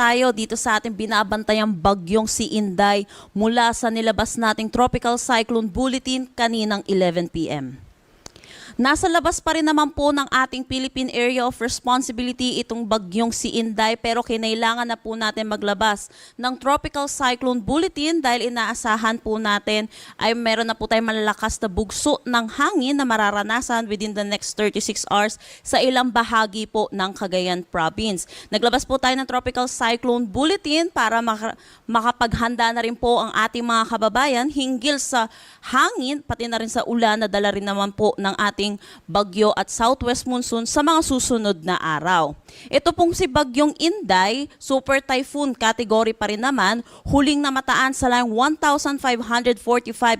tayo dito sa ating binabantayang bagyong si Inday mula sa nilabas nating Tropical Cyclone Bulletin kaninang 11 p.m. Nasa labas pa rin naman po ng ating Philippine Area of Responsibility itong bagyong si Inday, pero kinailangan na po natin maglabas ng Tropical Cyclone Bulletin dahil inaasahan po natin ay meron na po tayong malalakas na bugso ng hangin na mararanasan within the next 36 hours sa ilang bahagi po ng Cagayan Province. Naglabas po tayo ng Tropical Cyclone Bulletin para makapaghanda na rin po ang ating mga kababayan hinggil sa hangin pati na rin sa ulan na dala rin naman po ng ating bagyo at southwest monsoon sa mga susunod na araw. Ito pong si Bagyong Inday, super typhoon category pa rin naman, huling namataan sa layong 1,545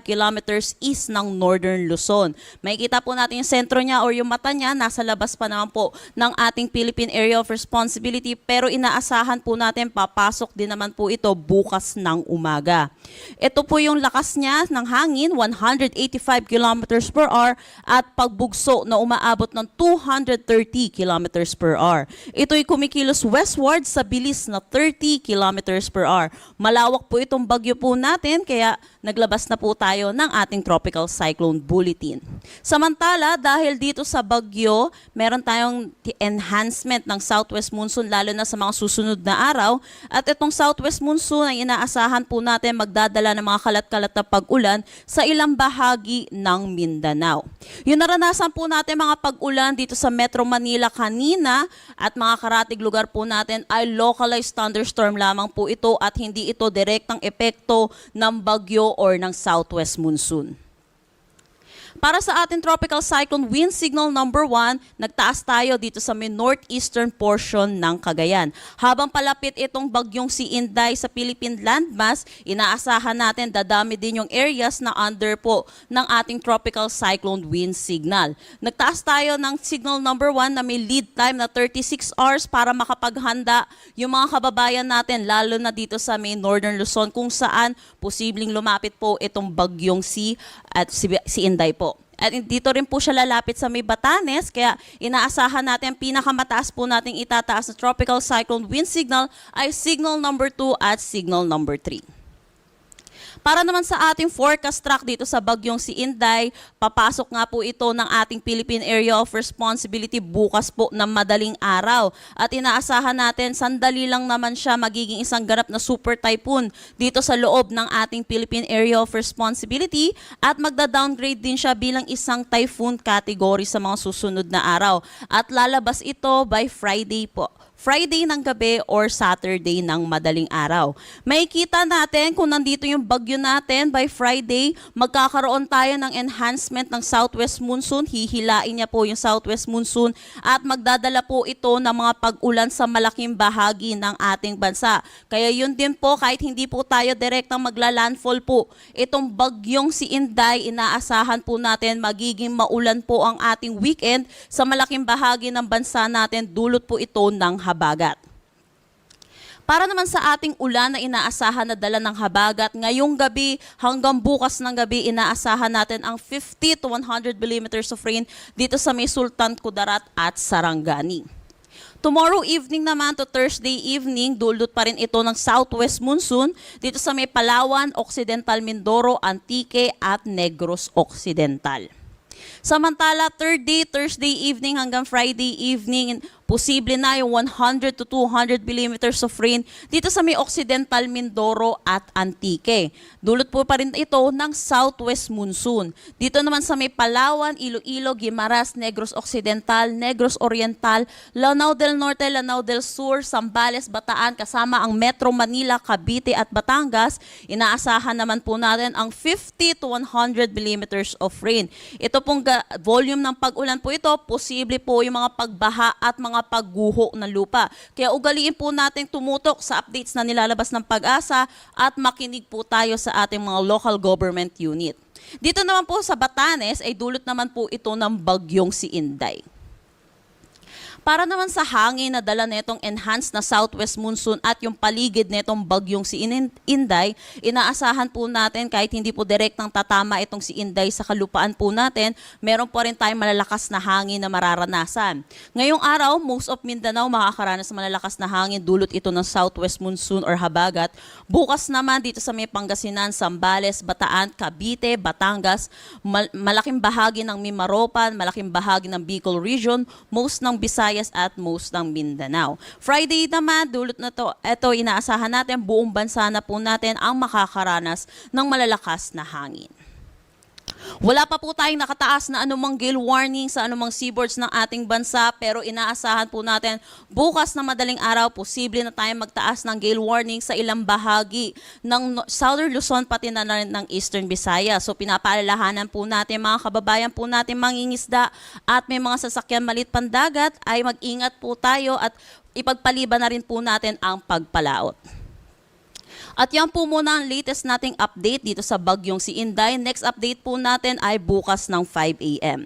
kilometers east ng Northern Luzon. Makikita po natin yung sentro niya or yung mata niya, nasa labas pa naman po ng ating Philippine Area of Responsibility, pero inaasahan po natin papasok din naman po ito bukas ng umaga. Ito po yung lakas niya ng hangin, 185 kilometers per hour at pagbugso na umaabot ng 230 kilometers per hour. Ito'y kumikilos westward sa bilis na 30 kilometers per hour. Malawak po itong bagyo po natin kaya naglabas na po tayo ng ating Tropical Cyclone Bulletin. Samantala, dahil dito sa bagyo, meron tayong enhancement ng southwest monsoon lalo na sa mga susunod na araw at itong southwest monsoon ay inaasahan po natin magdadala ng mga kalat-kalat na pag-ulan sa ilang bahagi ng Mindanao. Yung naranasan po natin mga pag-ulan dito sa Metro Manila kanina at mga karatig lugar po natin ay localized thunderstorm lamang po ito at hindi ito direktang epekto ng bagyo or ng southwest monsoon. Para sa ating tropical cyclone wind signal number 1, nagtaas tayo dito sa may northeastern portion ng Cagayan. Habang palapit itong bagyong si Inday sa Philippine landmass, inaasahan natin dadami din yung areas na under po ng ating tropical cyclone wind signal. Nagtaas tayo ng signal number 1 na may lead time na 36 hours para makapaghanda yung mga kababayan natin lalo na dito sa may northern Luzon kung saan posibleng lumapit po itong bagyong si Inday po. At dito rin po siya lalapit sa may Batanes, kaya inaasahan natin ang pinakamataas po nating itataas na tropical cyclone wind signal ay signal number 2 at signal number 3. Para naman sa ating forecast track dito sa bagyong si Inday, papasok nga po ito ng ating Philippine Area of Responsibility bukas po ng madaling araw. At inaasahan natin, sandali lang naman siya magiging isang ganap na super typhoon dito sa loob ng ating Philippine Area of Responsibility at magda-downgrade din siya bilang isang typhoon category sa mga susunod na araw. At lalabas ito by Friday po. Friday ng gabi or Saturday ng madaling araw. Makikita natin kung nandito yung bagyo natin by Friday, magkakaroon tayo ng enhancement ng southwest monsoon. Hihilain niya po yung southwest monsoon at magdadala po ito ng mga pag-ulan sa malaking bahagi ng ating bansa. Kaya yun din po, kahit hindi po tayo direktang magla-landfall po, itong bagyong si Inday, inaasahan po natin magiging maulan po ang ating weekend sa malaking bahagi ng bansa natin. Dulot po ito ng habagat. Para naman sa ating ulan na inaasahan na dala ng habagat, ngayong gabi hanggang bukas ng gabi inaasahan natin ang 50 to 100 millimeters of rain dito sa may Sultan Kudarat at Sarangani. Tomorrow evening naman to Thursday evening, dulot pa rin ito ng southwest monsoon dito sa may Palawan, Occidental Mindoro, Antique at Negros Occidental. Samantala, Thursday evening hanggang Friday evening, posible na yung 100 to 200 millimeters of rain dito sa may Occidental Mindoro at Antique. Dulot po pa rin ito ng southwest monsoon. Dito naman sa may Palawan, Iloilo, Guimaras, Negros Occidental, Negros Oriental, Lanao del Norte, Lanao del Sur, Zambales, Bataan, kasama ang Metro Manila, Cavite at Batangas, inaasahan naman po natin ang 50 to 100 millimeters of rain. Ito pong volume ng pag-ulan po ito, posible po yung mga pagbaha at mga pagguho ng lupa. Kaya ugaliin po natin tumutok sa updates na nilalabas ng Pag-asa at makinig po tayo sa ating mga local government unit. Dito naman po sa Batanes ay dulot naman po ito ng bagyong si Inday. Para naman sa hangin na dala netong enhanced na southwest monsoon at yung paligid netong bagyong si Inday, inaasahan po natin kahit hindi po direktang tatama itong si Inday sa kalupaan po natin, meron po rin tayong malalakas na hangin na mararanasan. Ngayong araw, most of Mindanao makakaranas ng malalakas na hangin, dulot ito ng southwest monsoon or habagat. Bukas naman dito sa may Pangasinan, Zambales, Bataan, Cavite, Batangas, malaking bahagi ng Mimaropan, malaking bahagi ng Bicol Region, most ng Visayas at most ng Mindanao. Friday naman, dulot na to, ito inaasahan natin, buong bansa na po natin ang makakaranas ng malalakas na hangin. Wala pa po tayong nakataas na anumang gale warning sa anumang seaboards ng ating bansa, pero inaasahan po natin bukas na madaling araw, posible na tayong magtaas ng gale warning sa ilang bahagi ng Southern Luzon pati na rin ng Eastern Visayas. So pinapaalalahanan po natin mga kababayan po natin mangingisda at may mga sasakyan malit pandagat ay mag-ingat po tayo at ipagpaliban na rin po natin ang pagpalaot. At yan po muna ang latest nating update dito sa bagyong si Inday. Next update po natin ay bukas ng 5 a.m.